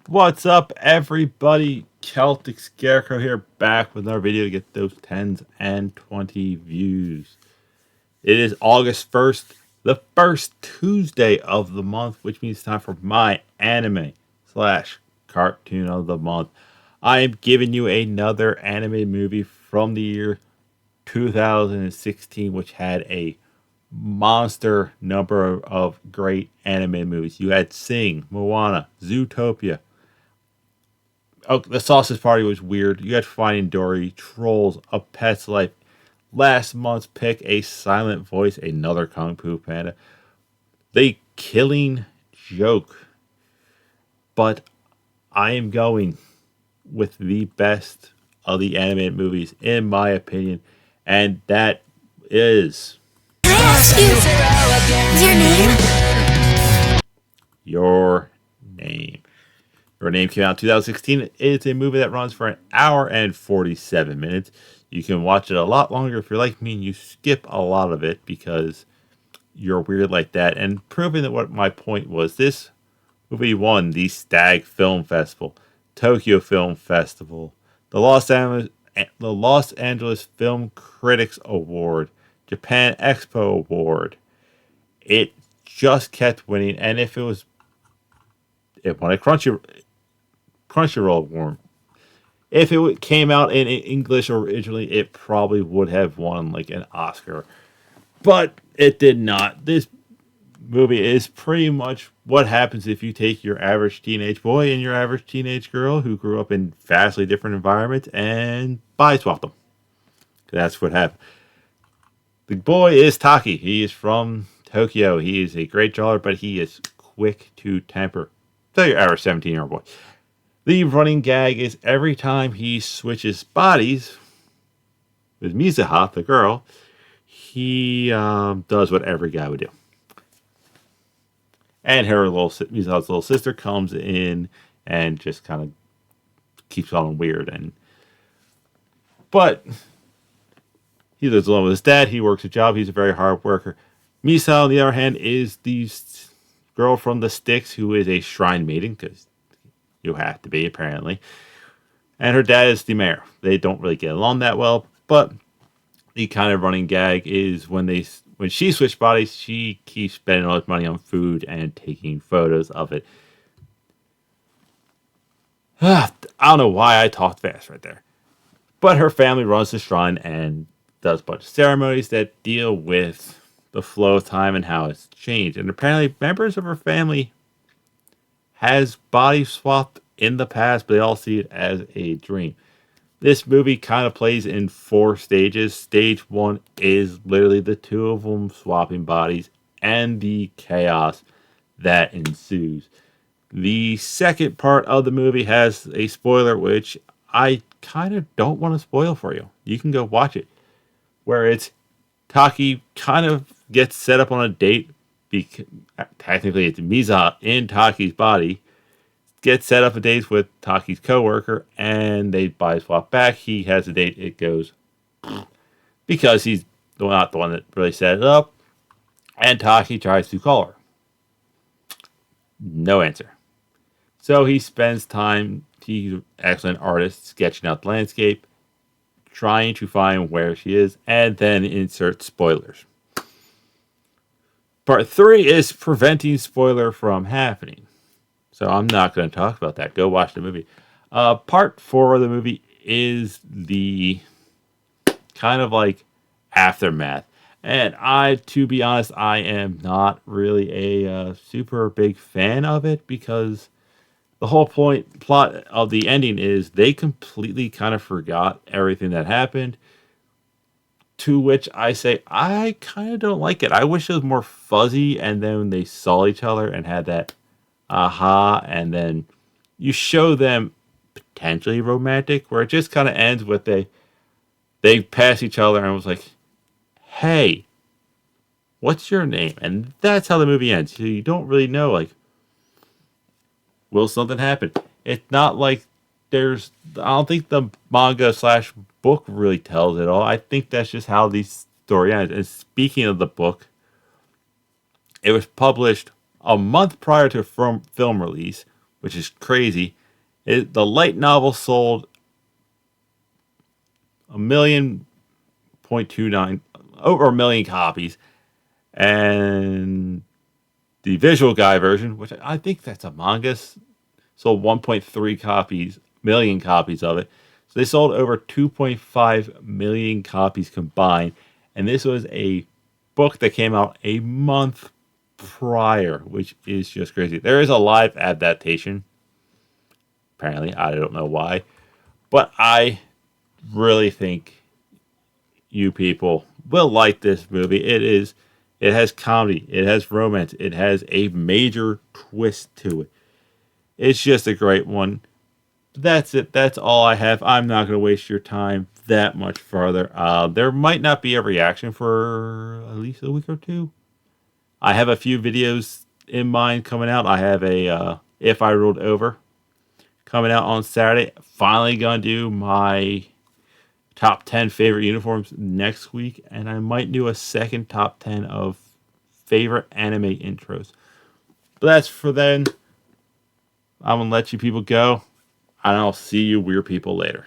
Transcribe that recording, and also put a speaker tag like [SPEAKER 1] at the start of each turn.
[SPEAKER 1] What's up, everybody? Celtic Scarecrow here, back with another video to get those 10s and 20 views. It is August 1st, the first Tuesday of the month, which means time for my anime slash cartoon of the month. I am giving you another anime movie from the year 2016, which had a monster number of great anime movies. You had Sing, Moana, Zootopia. Oh, the Sausage Party was weird. You had Finding Dory, Trolls, A Pet's Life. Last month's pick, A Silent Voice, another Kung Fu Panda. The Killing Joke. But I am going with the best of the animated movies, in my opinion, and that is
[SPEAKER 2] Can I ask you your name?
[SPEAKER 1] Your Name. Your Name came out in 2016. It's a movie that runs for an hour and 47 minutes. You can watch it a lot longer if you're like me and you skip a lot of it because you're weird like that. And proving that what my point was, this movie won the Stag Film Festival, Tokyo Film Festival, the Los Angeles Film Critics Award, Japan Expo Award. It just kept winning, and if it won a Crunchyroll Award. If it came out in English originally, it probably would have won like an Oscar, but it did not. This movie is pretty much what happens if you take your average teenage boy and your average teenage girl who grew up in vastly different environments and body swap them. That's what happened. The boy is Taki. He is from Tokyo. He is a great drawer, but he is quick to temper. So your average 17-year-old boy. The running gag is every time he switches bodies with Mizuha, the girl, he does what every guy would do. And Mizuha's little sister comes in and just kind of keeps on weird. But he lives alone with his dad. He works a job. He's a very hard worker. Mizuha, on the other hand, is the girl from the Sticks who is a shrine maiden because you have to be, apparently. And her dad is the mayor. They don't really get along that well, but the kind of running gag is when she switches bodies, she keeps spending all this money on food and taking photos of it. I don't know why I talked fast right there. But her family runs the shrine and does a bunch of ceremonies that deal with the flow of time and how it's changed. And apparently members of her family has body swapped in the past, but they all see it as a dream. This movie kind of plays in 4 stages. Stage 1 is literally the two of them swapping bodies and the chaos that ensues. The second part of the movie has a spoiler, which I kind of don't want to spoil for you. You can go watch it. Where it's Taki kind of gets set up on a date. Technically, it's Miza in Taki's body gets set up a date with Taki's coworker, and they body swap back. He has a date. It goes because he's not the one that really set it up. And Taki tries to call her. No answer. So he spends time. He's an excellent artist, sketching out the landscape, trying to find where she is, and then insert spoilers. Part 3 is preventing spoiler from happening. So I'm not going to talk about that. Go watch the movie. Part 4 of the movie is the kind of like aftermath. And to be honest, I am not really a super big fan of it because the whole plot of the ending is they completely kind of forgot everything that happened. To which I say, I kind of don't like it. I wish it was more fuzzy and then they saw each other and had that aha, and then you show them potentially romantic, where it just kind of ends with they pass each other and was like, "Hey, what's your name?" And that's how the movie ends. So you don't really know, like, will something happen? It's not like there's. I don't think the manga slash book really tells it all. I think that's just how the story ends. And speaking of the book, it was published a month prior to film release, which is crazy. The light novel sold 1,000,029 over 1 million copies, and the visual guy version, which I think that's a manga, sold 1.3 million copies of it. So they sold over 2.5 million copies combined, and this was a book that came out a month prior, which is just crazy. There is a live adaptation. Apparently, I don't know why, but I really think you people will like this movie. It has comedy, it has romance, it has a major twist to it. It's just a great one. That's it. That's all I have. I'm not going to waste your time that much further. There might not be a reaction for at least a week or two. I have a few videos in mind coming out. I have a If I Ruled Over coming out on Saturday. Finally going to do my top 10 favorite uniforms next week, and I might do a second top 10 of favorite anime intros. But that's for then. I'm going to let you people go, and I'll see you weird people later.